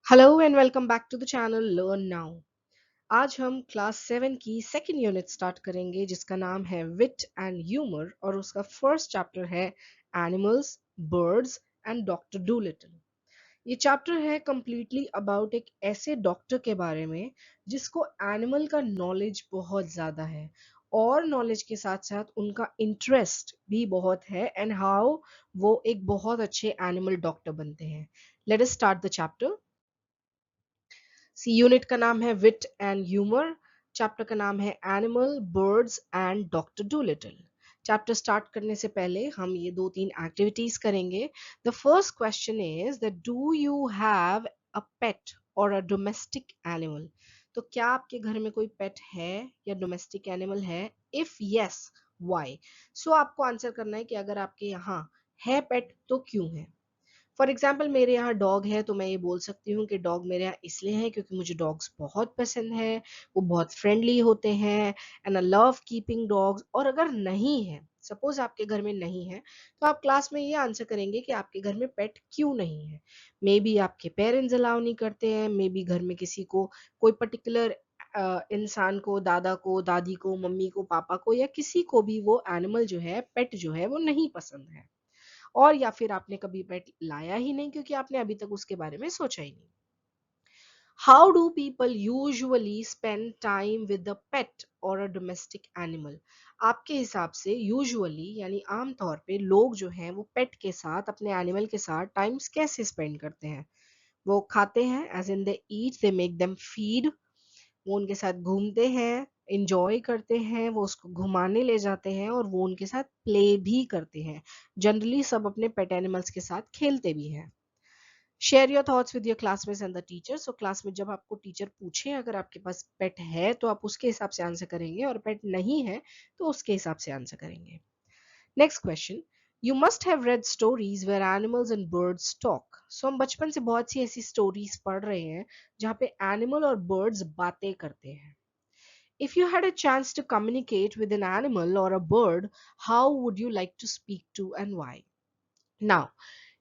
Hello and welcome back to the channel learn now. आज हम class 7 की second unit start करेंगे जिसका नाम है विट एंड ह्यूमर और उसका फर्स्ट चैप्टर है animals, birds and doctor Dolittle. ये चैप्टर है कंप्लीटली अबाउट एक ऐसे डॉक्टर के बारे में जिसको एनिमल का नॉलेज बहुत ज़्यादा है और नॉलेज के साथ साथ उनका इंटरेस्ट भी बहुत है एंड हाउ वो एक बहुत अच्छे एनिमल डॉक्टर बनते हैं। Let us start the chapter. See unit का नाम है विट एंड ह्यूमर। चैप्टर का नाम है animal, birds and doctor Dolittle. Chapter start करने से पहले हम ये दो तीन एक्टिविटीज करेंगे। The first question is that do you have a pet और अ डोमेस्टिक एनिमल। तो क्या आपके घर में कोई पेट है या डोमेस्टिक एनिमल है? If yes, why? सो आपको आंसर करना है कि अगर आपके यहाँ है पेट तो क्यों है। फॉर एग्जाम्पल मेरे यहाँ डॉग है तो मैं ये बोल सकती हूँ कि डॉग मेरे यहाँ इसलिए है क्योंकि मुझे डॉग्स बहुत पसंद है, वो बहुत फ्रेंडली होते हैं and I love keeping dogs. और अगर नहीं है, सपोज आपके घर में नहीं है, तो आप क्लास में ये आंसर करेंगे कि आपके घर में पेट क्यों नहीं है। मे बी आपके पेरेंट्स अलाउ नहीं करते हैं, मे बी घर में किसी को कोई पर्टिकुलर इंसान को, दादा को, दादी को, मम्मी को, पापा को या किसी को भी वो एनिमल जो है, पेट जो है वो नहीं पसंद है। और या फिर आपने कभी पेट लाया ही नहीं क्योंकि आपने अभी तक उसके बारे में सोचा ही नहीं। How do people usually spend time with the pet और अ डोमेस्टिक एनिमल? आपके हिसाब से यूजुअली यानी आमतौर पे लोग जो हैं वो पेट के साथ, अपने एनिमल के साथ टाइम्स कैसे स्पेंड करते हैं? वो खाते हैं, as in they eat, they make them feed. वो उनके साथ घूमते हैं, एंजॉय करते हैं, वो उसको घुमाने ले जाते हैं और वो उनके साथ प्ले भी करते हैं। जनरली सब अपने पेट एनिमल्स के साथ खेलते भी हैं। Share your thoughts with your classmates and the teacher. So class में जब आपको टीचर पूछे अगर आपके पास पेट है तो आप उसके हिसाब से आंसर करेंगे और पेट नहीं है तो उसके हिसाब से आंसर करेंगे। Next question. You must have read stories where animals and birds talk. So हम बचपन से बहुत सी ऐसी स्टोरीज पढ़ रहे हैं जहाँ पे एनिमल और बर्ड्स बातें करते हैं। If you had a chance to communicate with an animal or a bird, how would you like to speak to and why? Now,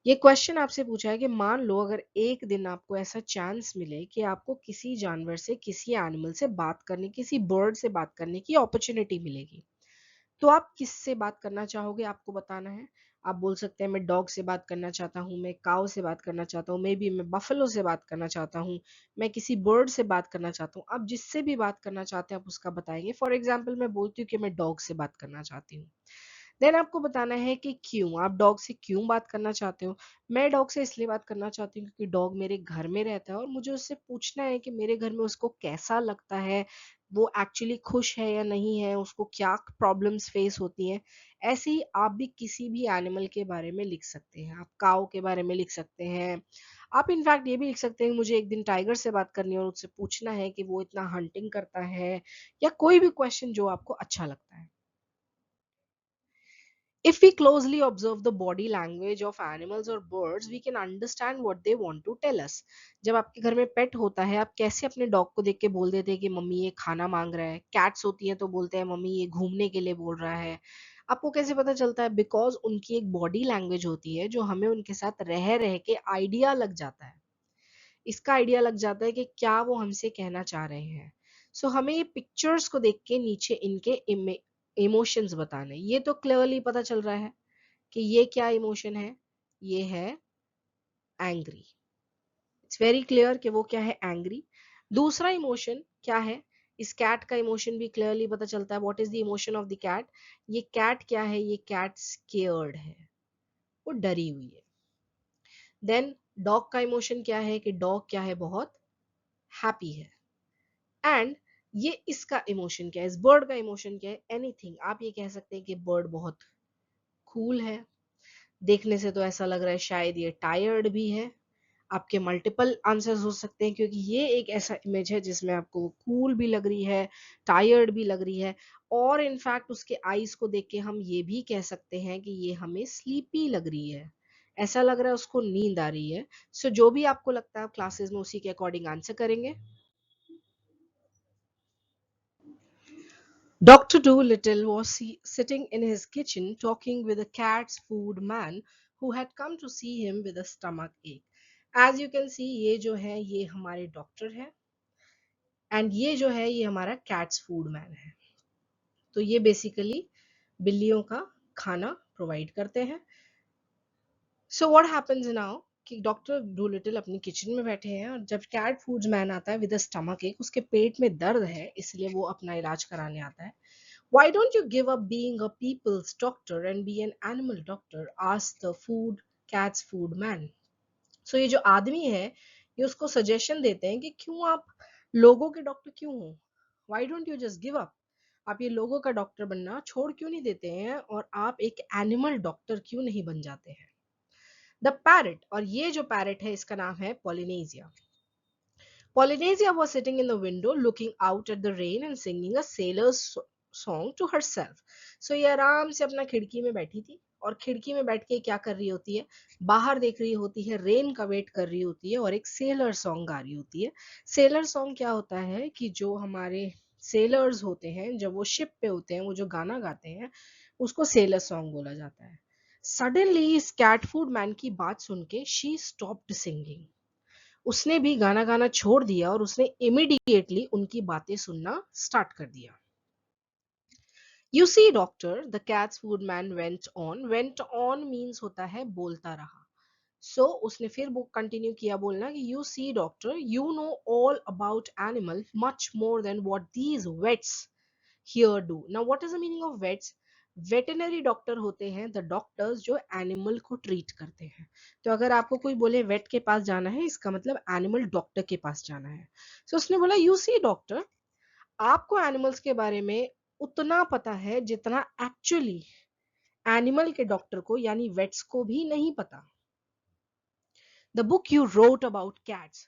ये क्वेश्चन आपसे पूछा है कि मान लो अगर एक दिन आपको ऐसा चांस मिले कि आपको किसी जानवर से, किसी एनिमल से बात करने, किसी बर्ड से बात करने की अपॉर्चुनिटी मिलेगी, तो आप किससे बात करना चाहोगे? आपको बताना है। आप बोल सकते हैं मैं डॉग से बात करना चाहता हूँ, मैं काऊ से बात करना चाहता हूँ, मे बी मैं बफलो से बात करना चाहता हूँ, मैं किसी बर्ड से बात करना चाहता हूँ। आप जिससे भी बात करना चाहते हैं आप उसका बताएंगे। फॉर एग्जाम्पल मैं बोलती हूँ कि मैं डॉग से बात करना चाहती हूँ, देन आपको बताना है कि क्यों, आप डॉग से क्यों बात करना चाहते हो। मैं डॉग से इसलिए बात करना चाहती हूँ क्योंकि डॉग मेरे घर में रहता है और मुझे उससे पूछना है कि मेरे घर में उसको कैसा लगता है, वो एक्चुअली खुश है या नहीं है, उसको क्या प्रॉब्लम्स फेस होती हैं। ऐसे ही आप भी किसी भी एनिमल के बारे में लिख सकते हैं। आप काऊ के बारे में लिख सकते हैं। आप इनफैक्ट ये भी लिख सकते हैं कि मुझे एक दिन टाइगर से बात करनी है और उससे पूछना है कि वो इतना हंटिंग करता है, या कोई भी क्वेश्चन जो आपको अच्छा लगता है। If we closely observe the body language of animals or birds, we can understand what they want to tell us. जब आपके घर में पेट होता है, आप कैसे अपने डॉग को देख के बोल देते हैं कि मम्मी ये खाना मांग रहा है। कैट्स होती हैं तो बोलते हैं मम्मी ये घूमने के लिए बोल रहा है। आपको कैसे पता चलता है? बिकॉज उनकी एक बॉडी लैंग्वेज होती है जो हमें उनके साथ रह रह के आइडिया लग जाता है। इसका आइडिया लग जाता है कि क्या वो हमसे कहना चाह रहे हैं। सो हमें ये पिक्चर्स को देख के नीचे इनके इमोशंस बताने, ये तो क्लियरली पता चल रहा है कि ये क्या इमोशन है। ये है एंग्री। इट्स वेरी क्लियर कि वो क्या है, एंग्री। दूसरा इमोशन क्या है? इस कैट का इमोशन भी क्लियरली पता चलता है। What is the emotion of the cat? ये कैट क्या है? ये कैट स्केयर्ड है, वो डरी हुई है। देन डॉग का इमोशन क्या है कि डॉग क्या है, बहुत हैप्पी है। एंड ये इसका इमोशन क्या है, इस बर्ड का इमोशन क्या है? एनीथिंग। आप ये कह सकते हैं कि बर्ड बहुत कूल है, देखने से तो ऐसा लग रहा है शायद ये टायर्ड भी है। आपके मल्टीपल आंसर्स हो सकते हैं क्योंकि ये एक ऐसा इमेज है जिसमें आपको कूल भी लग रही है, टायर्ड भी लग रही है, और इनफैक्ट उसके आईज को देख के हम ये भी कह सकते हैं कि ये हमें स्लीपी लग रही है, ऐसा लग रहा है उसको नींद आ रही है। सो जो भी आपको लगता है आप क्लासेस में उसी के अकॉर्डिंग आंसर करेंगे। Dr. Dolittle was sitting in his kitchen talking with a cat's food man who had come to see him with a stomach ache. As you can see ये जो है ये हमारे डॉक्टर है, एंड ये जो है ये हमारा कैट्स फूड मैन है। तो ये बेसिकली बिल्लियों का खाना प्रोवाइड करते हैं। सो व्हाट हैपेंस नाउ कि डॉक्टर डूलिटिल अपनी किचन में बैठे हैं, और जब कैट फूड्स मैन आता है विद अ स्टमक एक, उसके पेट में दर्द है इसलिए वो अपना इलाज कराने आता है। Why don't you give up being a people's doctor and be an animal doctor? Asked the food cat's food man. So ये जो आदमी है ये उसको सजेशन देते हैं कि क्यों आप लोगों के डॉक्टर क्यों हो? Why don't you just give up? आप ये लोगों का डॉक्टर बनना छोड़ क्यों नहीं देते हैं और आप एक एनिमल डॉक्टर क्यों नहीं बन जाते हैं? द पैरट, और ये जो पैरट है इसका नाम है पॉलिनेजिया। Polynesia was sitting in the window looking out at the rain and singing a sailor's song to herself. So ये आराम से अपना खिड़की में बैठी थी, और खिड़की में बैठ के क्या कर रही होती है, बाहर देख रही होती है, रेन का वेट कर रही होती है और एक सेलर सॉन्ग गा रही होती है। सेलर सॉन्ग क्या होता है कि जो हमारे सेलर्स होते हैं जब वो शिप पे होते हैं वो जो गाना गाते हैं उसको सेलर सॉन्ग बोला जाता है। सडनली इस कैट फूड मैन की बात सुन के शी स्टॉप्ड सिंगिंग। उसने भी गाना गाना छोड़ दिया और उसने इमीडिएटली उनकी बातें सुनना स्टार्ट कर दिया। You see doctor, the cat's food man went on means होता है बोलता रहा। उसने फिर बुक कंटिन्यू किया बोलना कि you see doctor, you know all about animal much more than what these vets here do. Now what is the meaning of vets? Veterinary doctor होते हैं द डॉक्टर्स जो एनिमल को ट्रीट करते हैं। तो अगर आपको कोई बोले वेट के पास जाना है इसका मतलब एनिमल डॉक्टर के पास जाना है। उसने बोला यू सी डॉक्टर, आपको एनिमल्स के बारे में उतना पता है जितना एक्चुअली एनिमल के डॉक्टर को यानी वेट्स को भी नहीं पता। The book you wrote about cats.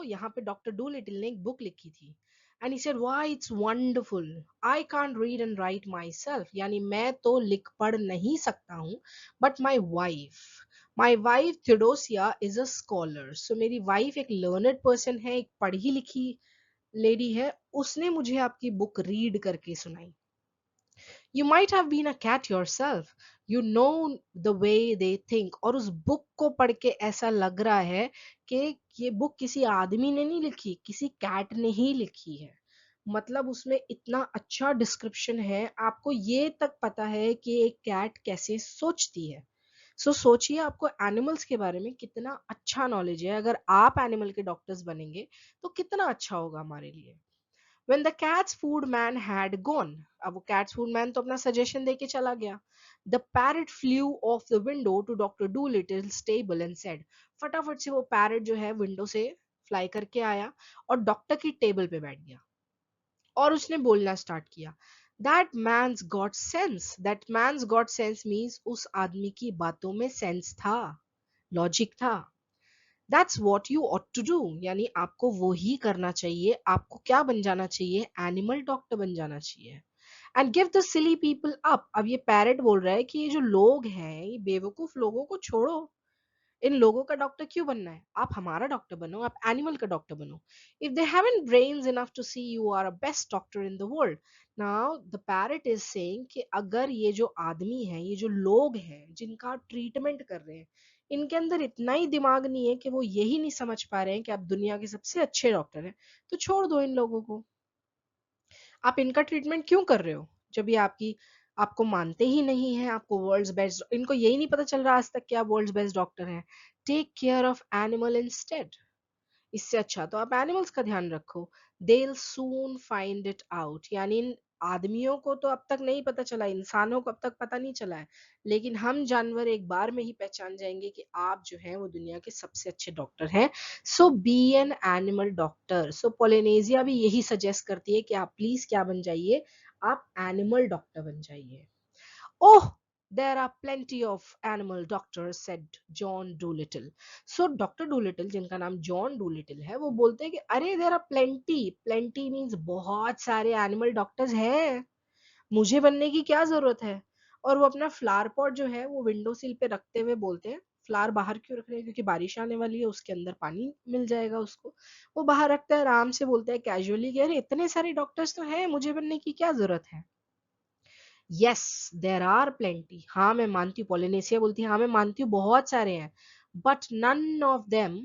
यहाँ पे डॉक्टर डूलिटिल ने एक बुक लिखी थी, and he said why it's wonderful, I can't read and right my self, यानी मैं तो लिख पढ़ नहीं सकता हूँ, but my wife Theodosia is a scholar. मेरी वाइफ एक लर्नड पर्सन है, एक पढ़ी लिखी लेडी है, उसने मुझे आपकी बुक रीड करके सुनाई। You might have been a cat yourself. You know the way they think. और उस बुक को पढ़ के ऐसा लग रहा है कि ये बुक किसी आदमी ने नहीं लिखी, किसी कैट ने ही लिखी है। मतलब उसमें इतना अच्छा डिस्क्रिप्शन है, आपको ये तक पता है कि एक कैट कैसे सोचती है। सोचिए आपको एनिमल्स के बारे में कितना अच्छा नॉलेज है। अगर आप एनिमल के डॉक्टर्स बनेंगे तो कितना अच्छा होगा हमारे लिए। When the cat's food man had gone, अब वो cat's food man तो अपना suggestion देके चला गया। The parrot flew off the window to Dr. Doolittle's table and said, फटाफट से वो parrot जो है विंडो से फ्लाई करके आया और डॉक्टर की टेबल पे बैठ गया और उसने बोलना स्टार्ट किया। That man's got sense means उस आदमी की बातों में सेंस था, लॉजिक था। That's what you ought to do, यानी आपको वो ही करना चाहिए। आपको क्या बन जाना चाहिए? एनिमल डॉक्टर बन जाना चाहिए। And give the silly people up. अब ये पैरेट बोल रहा है कि ये जो लोग हैं ये बेवकूफ लोगों को छोड़ो, इन लोगों का डॉक्टर क्यों बनना है? आप हमारा डॉक्टर बनो, आप एनिमल का डॉक्टर बनो। If they haven't brains enough to see you are a best doctor in the world. Now the parrot is saying कि अगर ये जो आदमी है, ये जो लोग हैं जिनका आप ट्रीटमेंट कर रहे हैं, इनके अंदर इतना ही दिमाग नहीं है कि वो यही नहीं समझ पा रहे हैं कि आप दुनिया के सबसे अच्छे डॉक्टर हैं, तो छोड़ दो इन लोगों को। आप इनका ट्रीटमेंट क्यों कर रहे हो जब ये आपको मानते ही नहीं है? आपको वर्ल्ड्स बेस्ट, इनको यही नहीं पता चल रहा आज तक कि आप वर्ल्ड्स बेस्ट डॉक्टर हैं। Take care of animal instead. इससे अच्छा तो आप एनिमल्स का ध्यान रखो। They'll soon find it out, यानी इन आदमियों को तो अब तक नहीं पता चला, इंसानों को अब तक पता नहीं चला है, लेकिन हम जानवर एक बार में ही पहचान जाएंगे कि आप जो हैं वो दुनिया के सबसे अच्छे डॉक्टर हैं। Be an animal doctor. Polynesia भी यही सजेस्ट करती है कि आप प्लीज क्या बन जाइए, आप एनिमल डॉक्टर बन जाइए। ओह, there are plenty of animal doctors, said John Dolittle. Doctor Dolittle, जिनका नाम जॉन डूलिटल है, वो बोलते हैं कि अरे देर आर प्लेंटी मीन्स बहुत सारे एनिमल डॉक्टर्स हैं, मुझे बनने की क्या जरूरत है? और वो अपना फ्लावर पॉट जो है वो विंडो सिल पे रखते हुए बोलते हैं, फ्लावर बाहर क्यों रख रहे हैं? क्योंकि बारिश आने वाली है, उसके अंदर पानी मिल जाएगा उसको। वो बाहर रखता है, आराम से बोलता है कैजुअली कि अरे इतने सारे डॉक्टर्स तो हैं, मुझे बनने की क्या जरूरत है? Yes, there are plenty. हाँ मैं मानती हूँ, पोलिनेशिया बोलती है हाँ मैं मानती हूँ बहुत सारे हैं, but none of them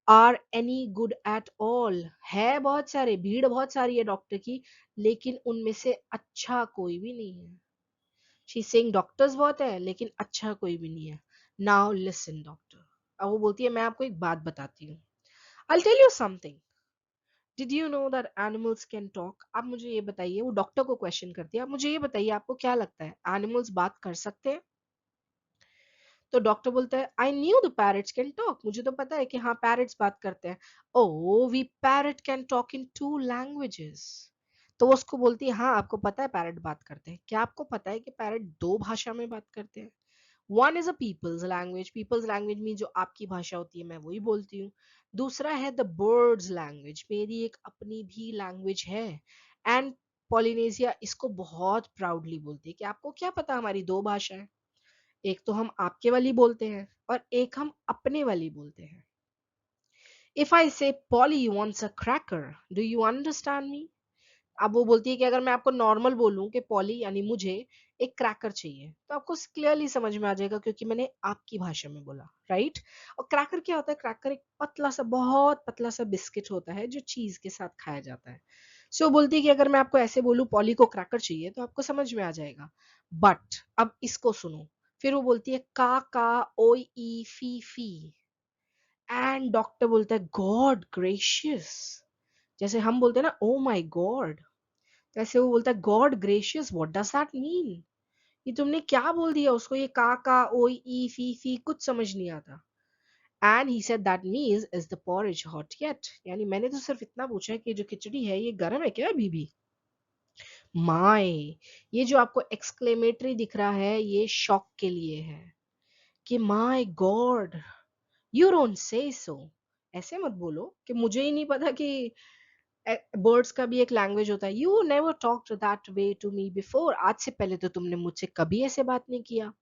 are any good at all, है बहुत सारे, भीड़ बहुत सारी है डॉक्टर की, लेकिन उनमें से अच्छा कोई भी नहीं है। शी सेइंग डॉक्टर्स बहुत है लेकिन अच्छा कोई भी नहीं है। नाउ लिसन डॉक्टर, अब वो बोलती है मैं आपको एक बात बताती हूँ। I tell you something, did you know that animals can talk? आप मुझे ये बताइए, वो डॉक्टर को क्वेश्चन करती है, आप मुझे ये बताइए आपको क्या लगता है एनिमल्स बात कर सकते हैं? तो डॉक्टर बोलता है I knew the parrots can talk, मुझे तो पता है कि हाँ पैरट्स बात करते हैं। Oh we parrot can talk in 2 languages. तो वो उसको बोलती है हाँ आपको पता है पैरट बात करते हैं, क्या आपको पता है कि पैरट 2 भाषा में बात करते हैं? One is a people's language में जो आपकी भाषा होती है मैं वही बोलती हूँ। दूसरा है द बर्ड्स लैंग्वेज, मेरी एक अपनी भी लैंग्वेज है। एंड पॉलिनेशिया इसको बहुत प्राउडली बोलती है कि आपको क्या पता हमारी 2 भाषा है, एक तो हम आपके वाली बोलते हैं और एक हम अपने वाली बोलते हैं। इफ आई से poly wants a cracker, do you understand me? अब वो बोलती है कि अगर मैं आपको नॉर्मल बोलूं कि पॉली यानी मुझे एक क्रैकर चाहिए, तो आपको क्लियरली समझ में आ जाएगा क्योंकि मैंने आपकी भाषा में बोला, राइट? और क्रैकर क्या होता है? क्रैकर एक पतला सा, बहुत पतला सा बिस्किट होता है जो चीज के साथ खाया जाता है। सो बोलती है कि अगर मैं आपको ऐसे बोलूं पॉली को क्रैकर चाहिए तो आपको समझ में आ जाएगा, बट अब इसको सुनो। फिर वो बोलती है का ओई ई फी एंड डॉक्टर बोलता है गॉड ग्रेशियस, जैसे हम बोलते हैं ना ओ माय गॉड, वैसे वो बोलता है God gracious, what does that mean? ये तुमने क्या बोल दिया उसको, ये का ओई ई फी कुछ समझ नहीं आता। And he said that means is the porridge hot yet, यानी मैंने तो सिर्फ इतना पूछा है कि जो खिचड़ी है ये गर्म है क्या अभी भी? माय, ये जो आपको एक्सक्लेमेटरी दिख रहा है ये शॉक के लिए है कि my God, you don't say सो, ऐसे मत बोलो कि मुझे ही नहीं पता कि बर्ड्स का भी एक लैंग्वेज होता है। You never talked that way to me before, आज से पहले तो तुमने मुझसे कभी ऐसे बात नहीं किया।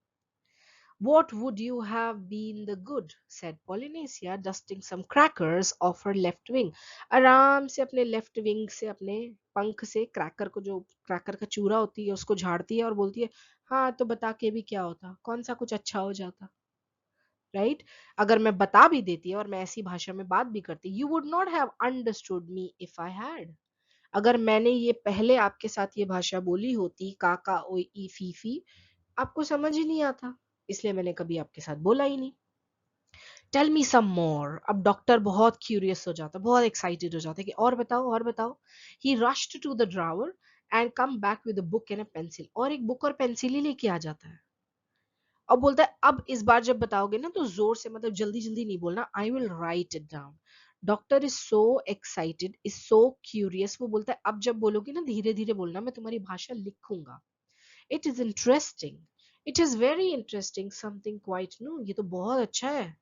What would you have been the good, said Polynesia, dusting some crackers off her left wing. आराम से अपने लेफ्ट विंग से, अपने पंख से क्रैकर को, जो क्रैकर का चूरा होती है उसको झाड़ती है और बोलती है हाँ तो बता के भी क्या होता, कौन सा कुछ अच्छा हो जाता, राइट? अगर मैं बता भी देती और मैं ऐसी भाषा में बात भी करती, you would not have understood me if I had, अगर मैंने ये पहले आपके साथ ये भाषा बोली होती का ओ ई फी, आपको समझ ही नहीं आता, इसलिए मैंने कभी आपके साथ बोला ही नहीं। टेल मी सम मोर, अब डॉक्टर बहुत क्यूरियस हो जाता, बहुत एक्साइटेड हो जाता है कि और बताओ और बताओ। He rushed to the drawer and come back with a book and a pencil, और एक बुक और पेंसिल ही लेके आ जाता है। अब बोलता है अब इस बार जब बताओगे ना तो जोर से, मतलब जल्दी जल्दी नहीं बोलना, I will write it down. Doctor is so excited, is so curious, वो बोलता है अब जब बोलोगे ना धीरे धीरे बोलना, मैं तुम्हारी भाषा लिखूंगा। It is interesting, it is very interesting, something quite new, ये तो बहुत अच्छा है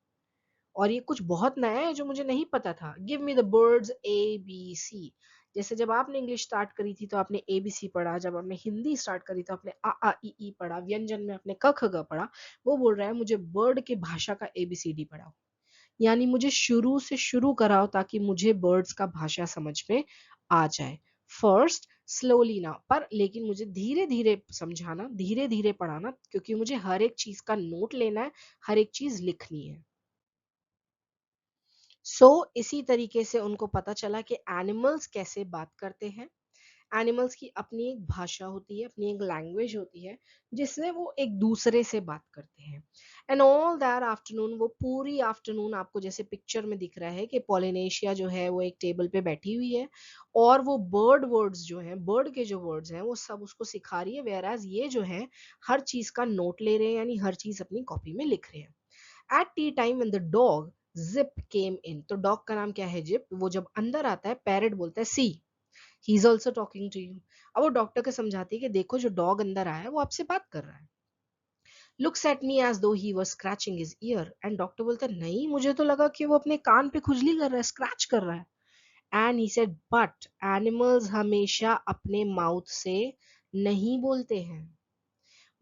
और ये कुछ बहुत नया है जो मुझे नहीं पता था। Give me the words A B C, जैसे जब आपने इंग्लिश स्टार्ट करी थी तो आपने ए बी सी पढ़ा, जब आपने हिंदी स्टार्ट करी तो आपने आ ई पढ़ा, व्यंजन में आपने क ख ग पढ़ा। वो बोल रहा है मुझे बर्ड की भाषा का ए बी सी डी पढ़ाओ, यानी मुझे शुरू से शुरू कराओ ताकि मुझे बर्ड्स का भाषा समझ में आ जाए। फर्स्ट स्लोली ना, पर लेकिन मुझे धीरे धीरे समझाना, धीरे धीरे पढ़ाना, क्योंकि मुझे हर एक चीज का नोट लेना है, हर एक चीज लिखनी है। इसी तरीके से उनको पता चला कि एनिमल्स कैसे बात करते हैं। एनिमल्स की अपनी एक भाषा होती है, अपनी एक लैंग्वेज होती है जिससे वो एक दूसरे से बात करते हैं। एंड ऑल दैट आफ्टरनून, वो पूरी आफ्टरनून आपको जैसे पिक्चर में दिख रहा है कि पॉलिनेशिया जो है वो एक टेबल पे बैठी हुई है और वो बर्ड वर्ड्स जो हैं, बर्ड के जो वर्ड्स हैं वो सब उसको सिखा रही है, वेयर एज ये जो है हर चीज का नोट ले रहे हैं, यानी हर चीज अपनी कॉपी में लिख रहे हैं। At the time when the dog Jip came in, तो डॉग का नाम क्या है? जिप। वो जब अंदर आता है पैरट बोलता है see, he is also talking to you. अब वो डॉक्टर को समझाती है कि देखो जो डॉग अंदर आया है वो आपसे बात कर रहा है। लुक्स एट मी एज दो he was scratching his year, and doctor बोलता है नहीं मुझे तो लगा कि वो अपने कान पे खुजली कर रहा है, स्क्रैच कर रहा है। And he said but animals हमेशा अपने माउथ से नहीं बोलते हैं,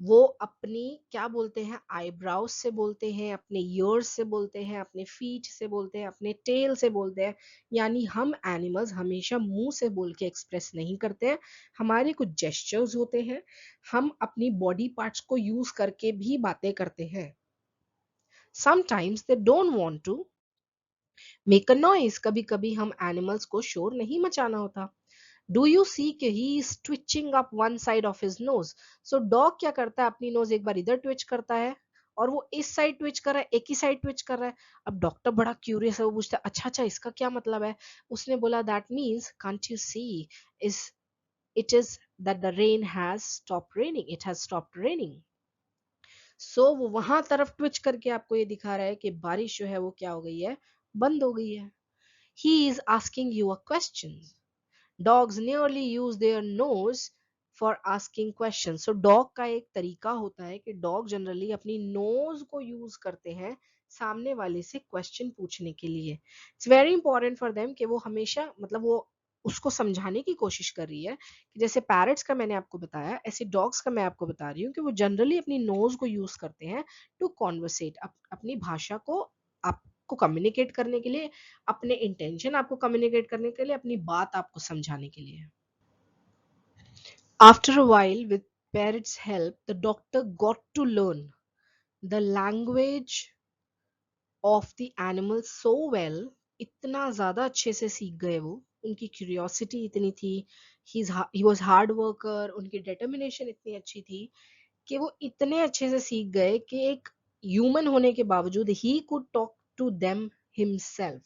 वो अपनी क्या बोलते हैं, आईब्राउज से बोलते हैं, अपने ईयर्स से बोलते हैं, अपने फीट से बोलते हैं, अपने टेल से बोलते हैं। यानी हम एनिमल्स हमेशा मुंह से बोल के एक्सप्रेस नहीं करते हैं, हमारे कुछ जेस्चर्स होते हैं, हम अपनी बॉडी पार्ट्स को यूज करके भी बातें करते हैं। Sometimes they don't want to, make a noise, कभी कभी हम एनिमल्स को शोर नहीं मचाना होता. डू यू सी कि he is twitching up one side of his nose. So dog क्या करता है, अपनी नोज एक बार इधर ट्विच करता है और वो इस साइड ट्विच कर रहा है, एक ही साइड ट्विच कर रहा है. अब डॉक्टर बड़ा क्यूरियस है, वो पूछता है अच्छा अच्छा इसका क्या मतलब है. उसने बोला that means can't you see is it is that the rain has stop raining, it has stop raining. So वो वहां तरफ ट्विच करके आपको ये दिखा रहा है कि बारिश जो है वो क्या हो गई है, बंद हो गई है. He is asking you a question. Dogs nearly use their nose for asking questions. So dog का एक तरीका होता है कि dog generally अपनी nose को use करते हैं सामने वाले से क्वेश्चन पूछने के लिए. It's very important for them कि वो हमेशा मतलब वो उसको समझाने की कोशिश कर रही है कि जैसे पैरट्स का मैंने आपको बताया, ऐसे डॉग्स का मैं आपको बता रही हूँ कि वो जनरली अपनी नोज को यूज करते हैं टू कॉन्वर्सेट, अपनी भाषा को आपको कम्युनिकेट करने के लिए, अपने इंटेंशन आपको कम्युनिकेट करने के लिए, अपनी बात आपको समझाने के लिए. After a while, with parrots' help, the doctor got to learn the language of the animals so well. इतना ज़्यादा अच्छे से सीख गए वो, उनकी क्यूरियोसिटी इतनी थी, he was hard worker, उनकी determination इतनी अच्छी थी कि वो इतने अच्छे से सीख गए कि एक ह्यूमन होने के बावजूद he could talk to them himself.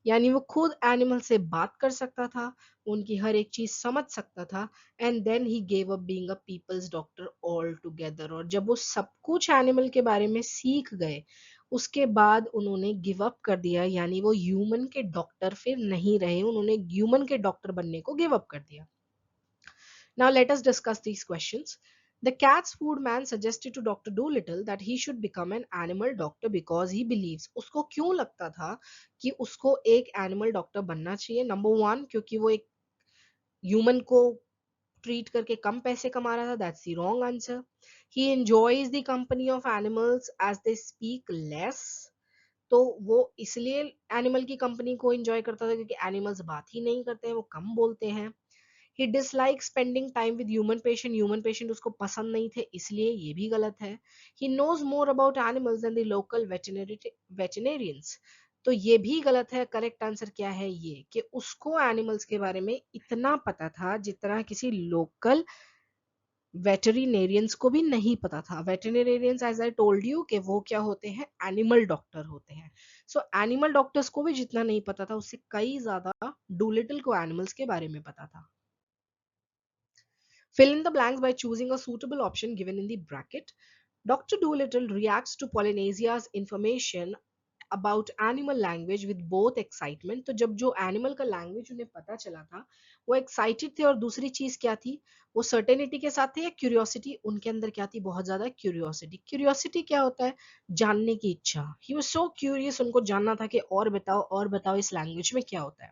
यानी वो खुद एनिमल से बात कर सकता था, उनकी हर एक चीज समझ सकता था. And then he gave up being a people's doctor all together. और जब वो सब कुछ एनिमल के बारे में सीख गए, उसके बाद उन्होंने गिव अप कर दिया, यानी वो ह्यूमन के डॉक्टर फिर नहीं रहे, उन्होंने ह्यूमन के डॉक्टर बनने को गिव अप कर दिया. Now let us discuss these questions. The cat's food man suggested to Dr. Dolittle that he should become an animal doctor because he believes. उसको क्यों लगता था कि उसको एक एनिमल डॉक्टर बनना चाहिए? नंबर वन, क्योंकि वो एक ह्यूमन को ट्रीट करके कम पैसे कमा रहा था. That's the wrong answer. He enjoys the company of animals as they speak less. तो वो इसलिए एनिमल की कंपनी को एंजॉय करता था क्योंकि एनिमल्स बात ही नहीं करते हैं, वो कम बोलते हैं. He dislike spending time with human patient उसको पसंद नहीं थे, इसलिए ये भी गलत है. He knows more about animals than the local veterinarians. तो ये भी गलत है. करेक्ट आंसर क्या है, ये कि उसको एनिमल्स के बारे में इतना पता था जितना किसी लोकल वेटरिनेरियंस को भी नहीं पता था. वेटरिनेरियंस एज आई टोल्ड यू कि वो क्या होते हैं, एनिमल डॉक्टर होते हैं. सो एनिमल डॉक्टर्स को भी जितना नहीं पता था उससे कई ज्यादा डूलिटल को एनिमल्स के बारे में पता था. Fill in the blanks by choosing a suitable option given in the bracket. Dr. Dolittle reacts to Polynesia's information about animal language with both excitement. तो जब जो एनिमल का लैंग्वेज उन्हें पता चला था वो एक्साइटेड थे. और दूसरी चीज क्या थी, वो सर्टेनिटी के साथ थे या क्यूरियोसिटी. उनके अंदर क्या थी, बहुत ज्यादा क्यूरियोसिटी. क्यूरियोसिटी क्या होता है, जानने की इच्छा. ही वाज सो क्यूरियस, उनको जानना था कि और बताओ इस लैंग्वेज में क्या होता है.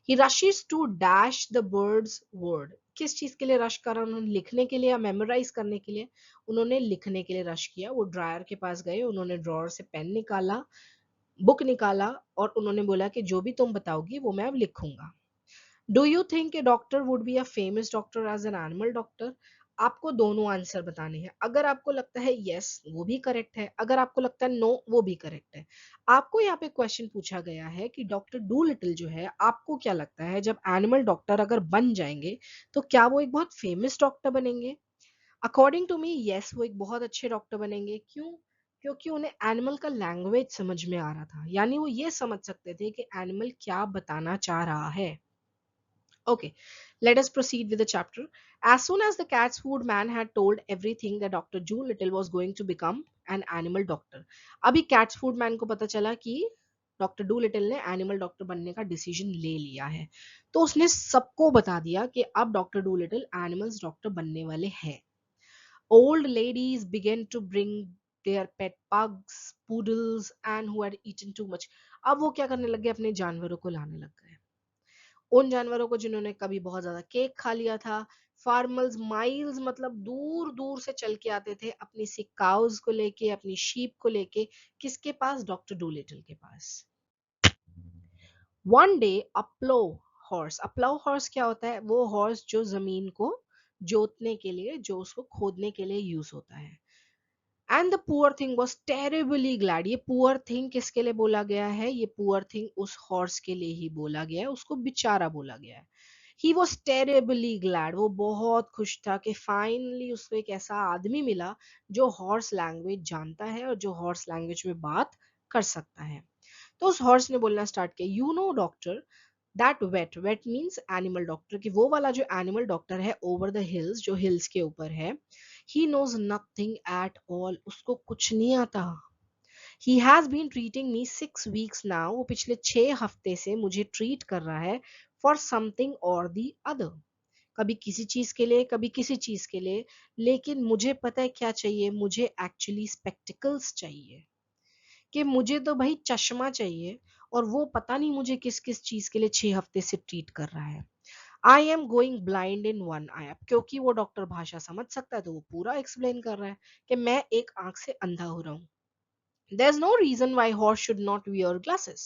He rushes to dash the birds word. किस चीज के लिए रश करा उन्होंने, लिखने के लिए या मेमोराइज करने के लिए. उन्होंने लिखने के लिए रश किया. वो ड्रायर के पास गए, उन्होंने ड्रॉअर से पेन निकाला, बुक निकाला और उन्होंने बोला कि जो भी तुम बताओगी वो मैं अब लिखूंगा. Do you think a doctor would be a famous doctor as an animal doctor. आपको दोनों आंसर बताने हैं. अगर आपको लगता है यस वो भी करेक्ट है, अगर आपको लगता है नो वो भी करेक्ट है. आपको यहाँ पे क्वेश्चन पूछा गया है कि डॉक्टर डू लिटिल जो है, आपको क्या लगता है जब एनिमल डॉक्टर अगर बन जाएंगे तो क्या वो एक बहुत फेमस डॉक्टर बनेंगे. अकॉर्डिंग टू मी यस, वो एक बहुत अच्छे डॉक्टर बनेंगे. क्यों, क्योंकि उन्हें एनिमल का लैंग्वेज समझ में आ रहा था, यानी वो ये समझ सकते थे कि एनिमल क्या बताना चाह रहा है. Okay, let us proceed with the chapter. As soon as the cat's food man had told everything that Dr. Dolittle was going to become an animal doctor. अभी cat's food man को पता चला कि डॉक्टर डू लिटिल ने animal doctor बनने का decision ले लिया है. तो उसने सबको बता दिया कि अब doctor do little animals doctor बनने वाले हैं. Old ladies began to bring their pet pugs, poodles and who had eaten too much. अब वो क्या करने लग गए, अपने जानवरों को लाने लग गए. उन जानवरों को जिन्होंने कभी बहुत ज्यादा केक खा लिया था. फार्मर्स माइल्स मतलब दूर दूर से चल के आते थे अपनी सी काउज को लेके, अपनी शीप को लेके. किसके पास, डॉक्टर डूलिटल के पास. One day a plough horse. A plough horse क्या होता है, वो हॉर्स जो जमीन को जोतने के लिए, जो उसको खोदने के लिए यूज होता है. And the poor thing was terribly glad. ये पुअर थिंग किसके लिए बोला गया है? ये पुअर थिंग उस हॉर्स के लिए ही बोला गया है, उसको बेचारा बोला गया है। ही वॉज टेरेबली ग्लैड, वो बहुत खुश था कि फाइनली उसको एक ऐसा आदमी मिला जो हॉर्स लैंग्वेज जानता है और जो हॉर्स लैंग्वेज में बात कर सकता है। तो उस हॉर्स ने बोलना स्टार्ट किया, you know doctor that vet, vet means animal doctor, कि वो वाला जो एनिमल डॉक्टर है ओवर द हिल्स, जो हिल्स के ऊपर है, he knows nothing at all, उसको कुछ नहीं आता। He has been treating me 6 weeks now, वो पिछले 6 हफ्ते से मुझे ट्रीट कर रहा है फॉर समथिंग और दी अदर, कभी किसी चीज के लिए कभी किसी चीज के लिए, लेकिन मुझे पता है क्या चाहिए, मुझे एक्चुअली स्पेक्टिकल्स चाहिए, कि मुझे तो भाई चश्मा चाहिए, और वो पता नहीं मुझे किस किस चीज के लिए 6 हफ्ते से ट्रीट कर रहा है। I am going blind in one eye, क्योंकि वो डॉक्टर भाषा समझ सकता है तो वो पूरा एक्सप्लेन कर रहा है कि मैं एक आंख से अंधा हो रहा हूँ। There's no reason why horse should not wear glasses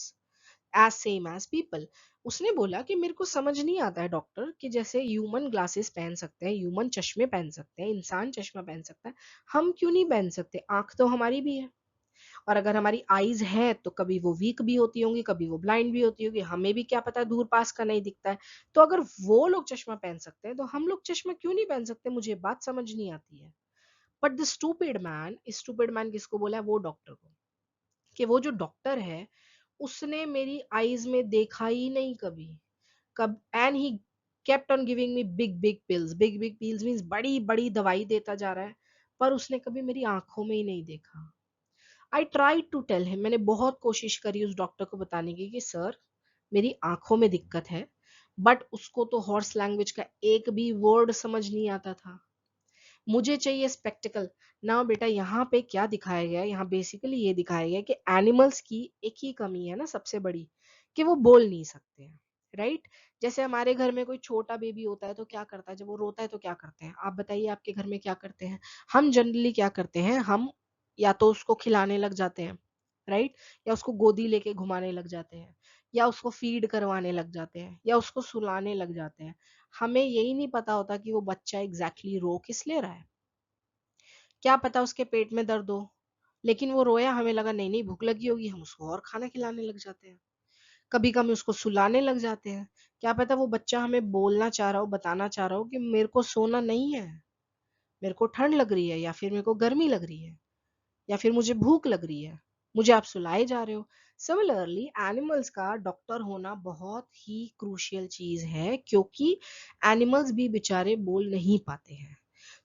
as same as people. उसने बोला कि मेरे को समझ नहीं आता है डॉक्टर कि जैसे ह्यूमन ग्लासेस पहन सकते हैं, ह्यूमन चश्मे पहन सकते हैं, इंसान चश्मा पहन सकता है, हम क्यों नहीं पहन सकते? आंख तो हमारी भी है, और अगर हमारी आईज है तो कभी वो वीक भी होती होंगी, कभी वो ब्लाइंड भी होती होगी, हमें भी क्या पता, दूर पास का नहीं दिखता है। तो अगर वो लोग चश्मा पहन सकते हैं तो हम लोग चश्मा क्यों नहीं पहन सकते? मुझे बात समझ नहीं आती है। बट द स्टूपिड मैन किसको बोला है? वो डॉक्टर को, कि वो जो डॉक्टर है उसने मेरी आईज में देखा ही नहीं कभी, कब, and he kept on giving me big big pills, big big pills means बड़ी बड़ी दवाई देता जा रहा है, पर उसने कभी मेरी आंखों में ही नहीं देखा। I try to tell him, मैंने बहुत कोशिश करी उस डॉक्टर को बताने की कि सर मेरी आंखों में दिक्कत है, बट उसको तो हॉर्स लैंग्वेज का एक भी वर्ड समझ नहीं आता था, मुझे चाहिए स्पेक्टिकल। ना बेटा, यहाँ पे क्या दिखाया गया है? यहाँ बेसिकली ये दिखाया गया है कि एनिमल्स की एक ही कमी है ना सबसे बड़ी, कि वो बोल नहीं सकते हैं, राइट? जैसे हमारे घर में कोई छोटा बेबी होता है तो क्या करता है, जब वो रोता है तो क्या करते हैं? आप बताइए, आपके घर में क्या करते हैं? हम जनरली क्या करते हैं, हम या तो उसको खिलाने लग जाते हैं, राइट, या उसको गोदी लेके घुमाने लग जाते हैं, या उसको फीड करवाने लग जाते हैं, या उसको सुलाने लग जाते हैं। हमें यही नहीं पता होता कि वो बच्चा एग्जैक्टली रो किस ले रहा है। क्या पता उसके पेट में दर्द हो, लेकिन वो रोया, हमें लगा नहीं नहीं भूख लगी होगी, हम उसको और खाना खिलाने लग जाते हैं। कभी कभी उसको सुलाने लग जाते हैं। क्या पता वो बच्चा हमें बोलना चाह रहा हो, बताना चाह रहा हो कि मेरे को सोना नहीं है, मेरे को ठंड लग रही है, या फिर मेरे को गर्मी लग रही है, या फिर मुझे भूख लग रही है, मुझे आप सुलाए जा रहे हो। सिमिलरली एनिमल्स का डॉक्टर होना बहुत ही क्रूशियल चीज है, क्योंकि एनिमल्स भी बेचारे बोल नहीं पाते हैं।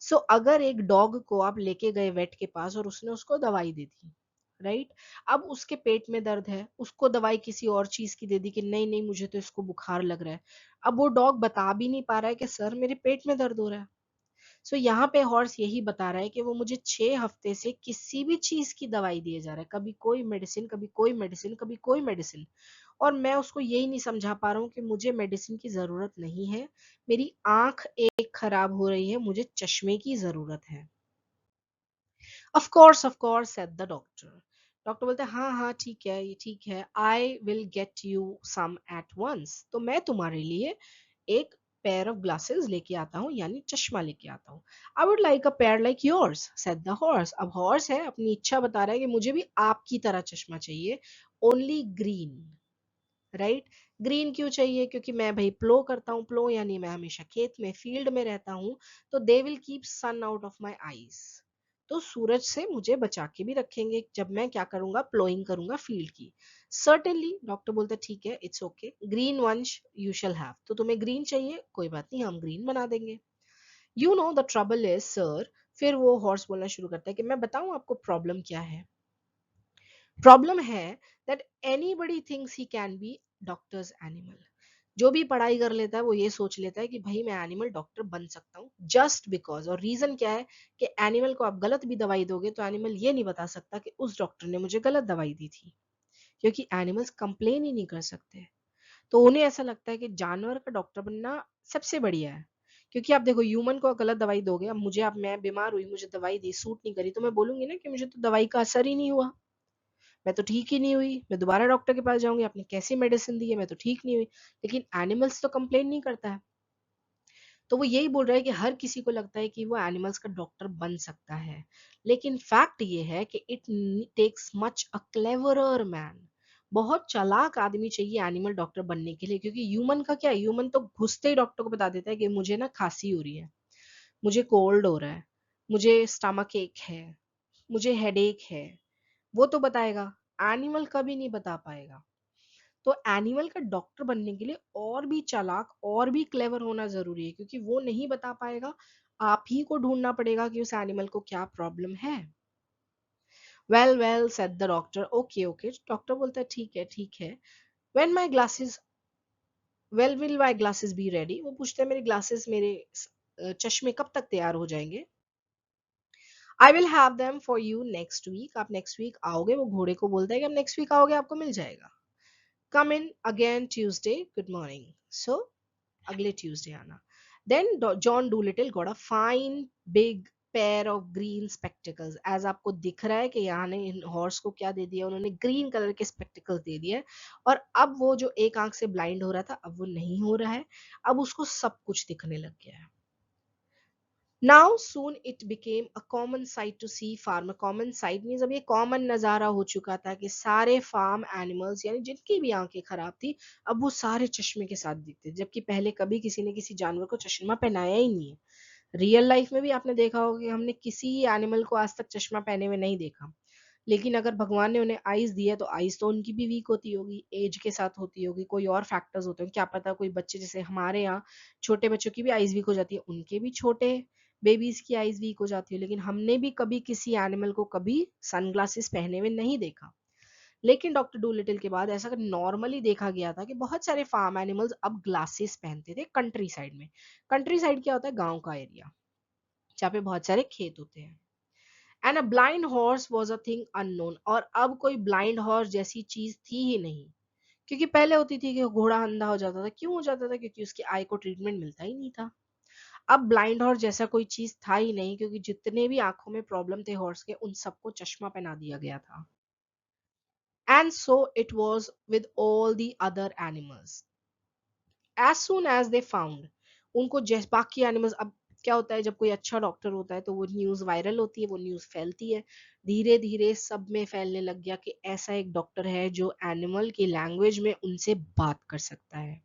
सो अगर एक डॉग को आप लेके गए वेट के पास और उसने उसको दवाई दे दी, राइट, अब उसके पेट में दर्द है, उसको दवाई किसी और चीज की दे दी कि नहीं नहीं मुझे तो इसको बुखार लग रहा है, अब वो डॉग बता भी नहीं पा रहा है कि सर मेरे पेट में दर्द हो रहा है। सो यहाँ पे हॉर्स यही बता रहा है कि वो मुझे 6 हफ्ते से किसी भी चीज की दवाई दिए जा रहा है, कभी कोई मेडिसिन, कभी कोई मेडिसिन, कभी कोई मेडिसिन, और मैं उसको यही नहीं समझा पा रहा हूँ कि मुझे मेडिसिन की जरूरत नहीं है, मेरी आंख एक खराब हो रही है, मुझे चश्मे की जरूरत है। Of course said the doctor. Doctor बोलते हैं हाँ हाँ ठीक है, ये ठीक है, I will get you some at once, तो मैं तुम्हारे लिए एक पेयर ऑफ ग्लासेस लेके आता हूँ, यानी चश्मा लेके आता हूँ। I would like a pair like yours said the horse. अब हॉर्स है, अपनी इच्छा बता रहा है कि मुझे भी आपकी तरह चश्मा चाहिए, ओनली ग्रीन, राइट। ग्रीन क्यों चाहिए? क्योंकि मैं भाई प्लो करता हूँ, प्लो यानी मैं हमेशा खेत में फील्ड में रहता हूँ, तो they will keep sun out of my eyes, तो सूरज से मुझे बचा के भी रखेंगे जब मैं क्या करूंगा, प्लोइंग करूंगा फील्ड की। सर्टेनली, डॉक्टर बोलता ठीक है, इट्स ओके, ग्रीन वंश यू शैल हैव, तो तुम्हें ग्रीन चाहिए, कोई बात नहीं, हम ग्रीन बना देंगे। You know the trouble is sir, फिर वो हॉर्स बोलना शुरू करता है कि मैं बताऊं आपको प्रॉब्लम क्या है। प्रॉब्लम है that anybody thinks he can be doctors animal. जो भी पढ़ाई कर लेता है वो ये सोच लेता है कि भाई मैं एनिमल डॉक्टर बन सकता हूँ, जस्ट बिकॉज, और रीजन क्या है कि एनिमल को आप गलत भी दवाई दोगे तो एनिमल ये नहीं बता सकता कि उस डॉक्टर ने मुझे गलत दवाई दी थी, क्योंकि एनिमल्स कंप्लेन ही नहीं कर सकते। तो उन्हें ऐसा लगता है कि जानवर का डॉक्टर बनना सबसे बढ़िया है, क्योंकि आप देखो ह्यूमन को गलत दवाई दोगे, अब मुझे, आप, मैं बीमार हुई, मुझे दवाई दी, सूट नहीं करी, तो मैं बोलूंगी ना कि मुझे तो दवाई का असर ही नहीं हुआ, मैं तो ठीक ही नहीं हुई, मैं दोबारा डॉक्टर के पास जाऊंगी, आपने कैसी मेडिसिन दी है, मैं तो ठीक नहीं हुई। लेकिन एनिमल्स तो कंप्लेन नहीं करता है। तो वो यही बोल रहा है कि हर किसी को लगता है कि वो एनिमल्स का डॉक्टर बन सकता है, लेकिन फैक्ट ये है कि it takes much a cleverer man. बहुत चालाक आदमी चाहिए एनिमल डॉक्टर बनने के लिए, क्योंकि ह्यूमन का क्या है, ह्यूमन तो घुसते ही डॉक्टर को बता देता है कि मुझे ना खांसी हो रही है, मुझे कोल्ड हो रहा है, मुझे स्टमक एक है, मुझे हेडेक है, वो तो बताएगा। एनिमल कभी नहीं बता पाएगा। तो एनिमल का डॉक्टर बनने के लिए और भी चालाक और भी क्लेवर होना जरूरी है, क्योंकि वो नहीं बता पाएगा, आप ही को ढूंढना पड़ेगा कि उस एनिमल को क्या प्रॉब्लम है। Well well said the doctor, okay okay, doctor बोलता है ठीक है ठीक है। When my glasses, well will my glasses be ready, वो पूछते हैं मेरे ग्लासेस, मेरे चश्मे कब तक तैयार हो जाएंगे। I will have them for you next week, आप नेक्स्ट वीक आओगे, वो घोड़े को बोलता है कि आप नेक्स्ट वीक आओगे, आपको मिल जाएगा। Come in again Tuesday, good morning. So अगले ट्यूसडे आना। Then John Dolittle got a fine big pair of green spectacles. As आपको दिख रहा है कि यहाँ ने इन हॉर्स को क्या दे दिया, उन्होंने ग्रीन कलर के स्पेक्टिकल्स दे दिए। और अब वो जो एक आंख से ब्लाइंड हो रहा था, अब वो नहीं हो रहा है, अब उसको सब कुछ दिखने लग गया है। Now soon it became a common sight to see farm. A common sight means अब ये कॉमन नजारा हो चुका था कि सारे फार्म एनिमल्स, यानी जिनकी भी आंखें खराब थी, अब वो सारे चश्मे के साथ दिखते, जबकि पहले कभी किसी ने किसी जानवर को चश्मा पहनाया ही नहीं है। रियल लाइफ में भी आपने देखा होगा कि हमने किसी एनिमल को आज तक चश्मा पहने हुए नहीं देखा। लेकिन अगर भगवान ने उन्हें आईज दी है, तो आईज तो उनकी भी वीक होती होगी, एज के साथ होती होगी, कोई और फैक्टर्स होते हैं, क्या पता कोई बच्चे, जैसे हमारे यहाँ छोटे बच्चों की भी आईज वीक हो जाती है, उनके भी छोटे बेबीज की आईज वीक हो जाती है। लेकिन हमने भी कभी किसी एनिमल को कभी सनग्लासेस पहने हुए नहीं देखा। लेकिन डॉक्टर डूलिटिल के बाद ऐसा नॉर्मली देखा गया था कि बहुत सारे फार्म एनिमल्स अब ग्लासेस पहनते थे कंट्री साइड में। कंट्री साइड क्या होता है, गांव का एरिया जहाँ पे बहुत सारे खेत होते हैं। And a blind horse was a thing unknown, और अब कोई ब्लाइंड हॉर्स जैसी चीज थी ही नहीं। क्योंकि पहले होती थी कि घोड़ा अंधा हो जाता था, क्यों हो जाता था, क्योंकि उसकी आई को ट्रीटमेंट मिलता ही नहीं था। अब ब्लाइंड हॉर्स जैसा कोई चीज था ही नहीं, क्योंकि जितने भी आंखों में प्रॉब्लम थे हॉर्स के, उन सबको चश्मा पहना दिया गया था। And so it was with all the other animals. As soon as they found, उनको जैसे बाकी एनिमल्स, अब क्या होता है जब कोई अच्छा डॉक्टर होता है तो वो न्यूज वायरल होती है, वो न्यूज फैलती है। धीरे धीरे सब में फैलने लग गया कि ऐसा एक डॉक्टर है जो एनिमल की लैंग्वेज में उनसे बात कर सकता है।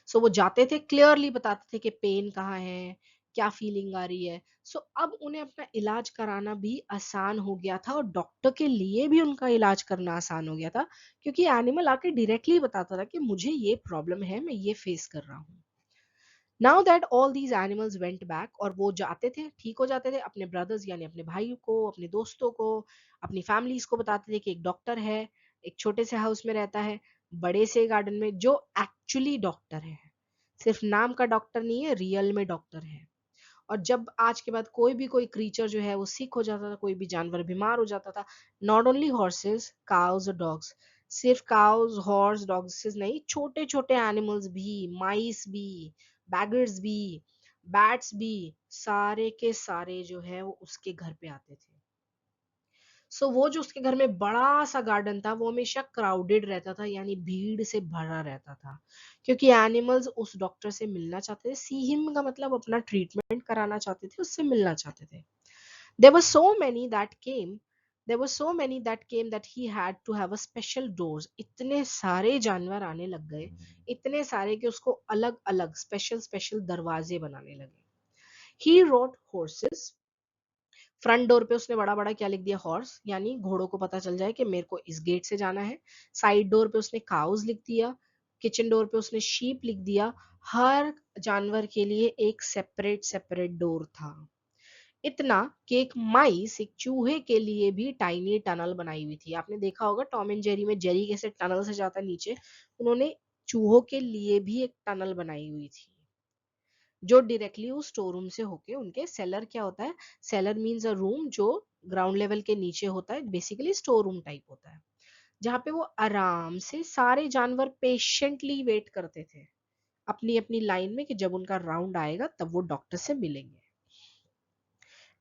सो वो जाते थे, क्लियरली बताते थे कि पेन कहाँ है, क्या फीलिंग आ रही है। सो अब उन्हें अपना इलाज कराना भी आसान हो गया था, और डॉक्टर के लिए भी उनका इलाज करना आसान हो गया था, क्योंकि एनिमल आके डायरेक्टली बताता था कि मुझे ये प्रॉब्लम है, मैं ये फेस कर रहा हूँ। Now that all these animals went back, और वो जाते थे, ठीक हो जाते थे, अपने ब्रदर्स यानी अपने भाई को, अपने दोस्तों को, अपनी फैमिलीज को बताते थे कि एक डॉक्टर है, एक छोटे से हाउस में रहता है, बड़े से गार्डन में, जो एक्चुअली डॉक्टर है, सिर्फ नाम का डॉक्टर नहीं है, रियल में डॉक्टर है। और जब आज के बाद कोई भी कोई क्रीचर जो है वो सिक हो जाता था, कोई भी जानवर बीमार हो जाता था, नॉट ओनली हॉर्सेस, काउज और डॉग्स, सिर्फ काउज हॉर्स डॉग्स नहीं, छोटे छोटे एनिमल्स भी, माइस भी, बैगर्स भी, बैट्स भी, सारे के सारे जो है वो उसके घर पे आते थे। सो वो जो उसके घर में बड़ा सा गार्डन था, वो हमेशा क्राउडेड रहता था, यानी भीड़ से भरा रहता था, क्योंकि एनिमल्स उस डॉक्टर से मिलना चाहते थे। सी हिम का मतलब अपना ट्रीटमेंट कराना चाहते थे, उससे मिलना चाहते थे। There were so many that came, there were so many that came that he had to have a special doors. इतने सारे जानवर आने लग गए, इतने सारे कि उसको अलग अलग स्पेशल स्पेशल दरवाजे बनाने लगे। He wrote horses, front door पे उसने बड़ा बड़ा क्या लिख दिया, हॉर्स, यानी घोड़ों को पता चल जाए कि मेरे को इस गेट से जाना है। साइड डोर पे उसने काउज लिख दिया, किचन डोर पे उसने शीप लिख दिया। हर जानवर के लिए एक सेपरेट सेपरेट डोर था। इतना कि एक माइस, एक चूहे के लिए भी टाइनी टनल बनाई हुई थी। आपने देखा होगा टॉम एंड जेरी में जेरी कैसे टनल से जाता है नीचे, उन्होंने चूहों के लिए भी एक टनल बनाई हुई थी, जो डायरेक्टली उस स्टोर रूम से होके उनके सेलर, क्या होता है, सेलर मीन्स अ रूम जो ग्राउंड लेवल के नीचे होता है, बेसिकली स्टोर रूम टाइप होता है, जहाँ पे वो आराम से सारे जानवर पेशेंटली वेट करते थे अपनी अपनी लाइन में, कि जब उनका राउंड आएगा तब वो डॉक्टर से मिलेंगे।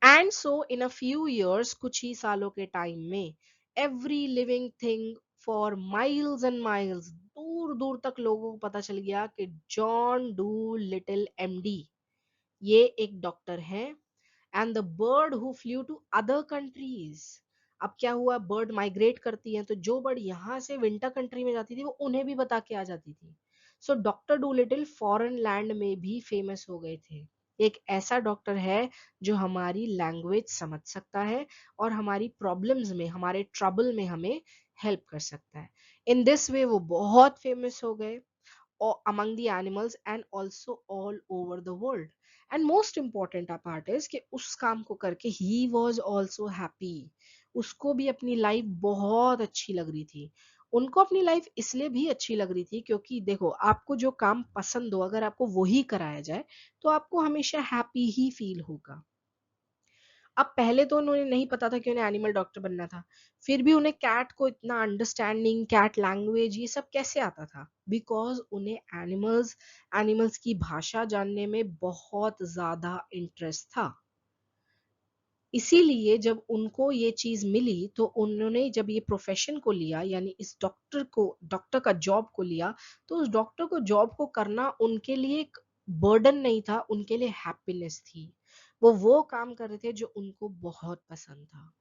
And so in a few years, कुछ ही सालों के टाइम में, every living thing for miles and miles, दूर दूर तक लोगों को पता चल गया कि जॉन डू लिटिल एमडी ये एक डॉक्टर है, and the bird who flew to other countries. अब क्या हुआ, बर्ड माइग्रेट करती है, तो जो बर्ड यहाँ से विंटर कंट्री में जाती थी वो उन्हें भी बता के आ जाती थी। So doctor Doolittle foreign land में भी फेमस हो गए थे। एक ऐसा डॉक्टर है जो हमारी लैंग्वेज समझ सकता है और हमारी प्रॉब्लम्स में, हमारे ट्रबल में हमें हेल्प कर सकता है। इन दिस वे वो बहुत फेमस हो गए among the animals and also all over the world. And most important part is कि उस काम को करके he was also happy. उसको भी अपनी लाइफ बहुत अच्छी लग रही थी। उनको अपनी लाइफ इसलिए भी अच्छी लग रही थी क्योंकि देखो, आपको जो काम पसंद हो अगर आपको वही कराया जाए तो आपको हमेशा हैप्पी ही फील होगा। अब पहले तो उन्हें नहीं पता था कि उन्हें एनिमल डॉक्टर बनना था, फिर भी उन्हें कैट को इतना अंडरस्टैंडिंग, कैट लैंग्वेज ये सब कैसे आता था? बिकॉज उन्हें एनिमल्स एनिमल्स की भाषा जानने में बहुत ज्यादा इंटरेस्ट था। इसीलिए जब उनको ये चीज मिली तो उन्होंने जब ये प्रोफेशन को लिया, यानी इस डॉक्टर का जॉब को लिया, तो उस डॉक्टर को जॉब को करना उनके लिए एक बर्डन नहीं था, उनके लिए हैप्पीनेस थी। वो काम कर रहे थे जो उनको बहुत पसंद था।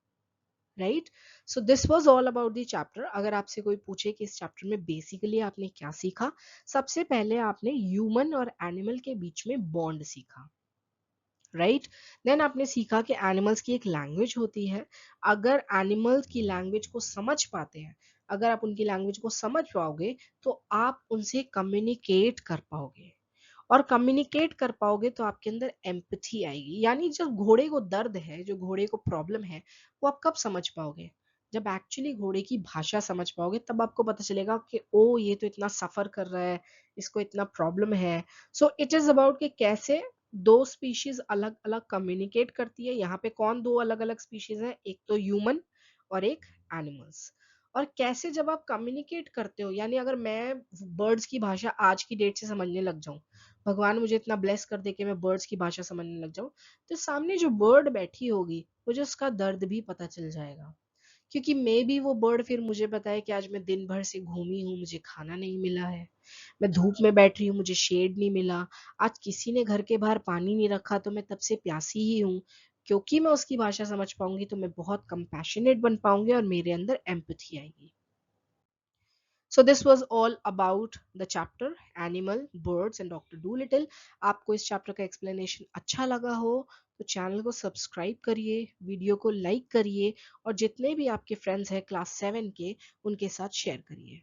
Right, so this was all about the chapter. अगर आपसे कोई पूछे कि इस चैप्टर में बेसिकली आपने क्या सीखा, सबसे पहले आपने ह्यूमन और एनिमल के बीच में बॉन्ड सीखा। राइट, देन आपने सीखा कि एनिमल्स की एक लैंग्वेज होती है। अगर एनिमल्स की लैंग्वेज को समझ पाते हैं, अगर आप उनकी लैंग्वेज को समझ पाओगे तो आप उनसे कम्युनिकेट कर पाओगे, और कम्युनिकेट कर पाओगे तो आपके अंदर एम्पथी आएगी। यानी जब घोड़े को दर्द है, जो घोड़े को प्रॉब्लम है, वो आप कब समझ पाओगे? जब एक्चुअली घोड़े की भाषा समझ पाओगे, तब आपको पता चलेगा कि ओ ये तो इतना सफर कर रहा है, इसको इतना प्रॉब्लम है। सो इट इज अबाउट कि कैसे दो स्पीशीज अलग अलग कम्युनिकेट करती है। यहाँ पे कौन दो अलग अलग स्पीशीज है? एक तो ह्यूमन और एक एनिमल्स। और कैसे जब आप कम्युनिकेट करते हो, यानी अगर मैं बर्ड्स की भाषा आज की डेट से समझने लग जाऊं, भगवान मुझे इतना ब्लेस कर दे कि मैं बर्ड्स की भाषा समझने लग जाऊं, तो सामने जो बर्ड बैठी होगी मुझे उसका दर्द भी पता चल जाएगा। क्योंकि मे बी वो बर्ड फिर मुझे बताए कि आज मैं दिन भर से घूमी हूँ, मुझे खाना नहीं मिला है, मैं धूप में बैठ रही हूँ, मुझे शेड नहीं मिला, आज किसी ने घर के बाहर पानी नहीं रखा तो मैं तब से प्यासी ही हूँ। क्योंकि मैं उसकी भाषा समझ पाऊंगी तो मैं बहुत कंपैशनेट बन पाऊंगी और मेरे अंदर एम्पैथी आएगी। So this was all about the chapter Animal, Birds and Dr. Dolittle. आपको इस चैप्टर का एक्सप्लेनेशन अच्छा लगा हो तो चैनल को सब्सक्राइब करिए, वीडियो को लाइक करिए और जितने भी आपके फ्रेंड्स हैं क्लास 7 के उनके साथ शेयर करिए।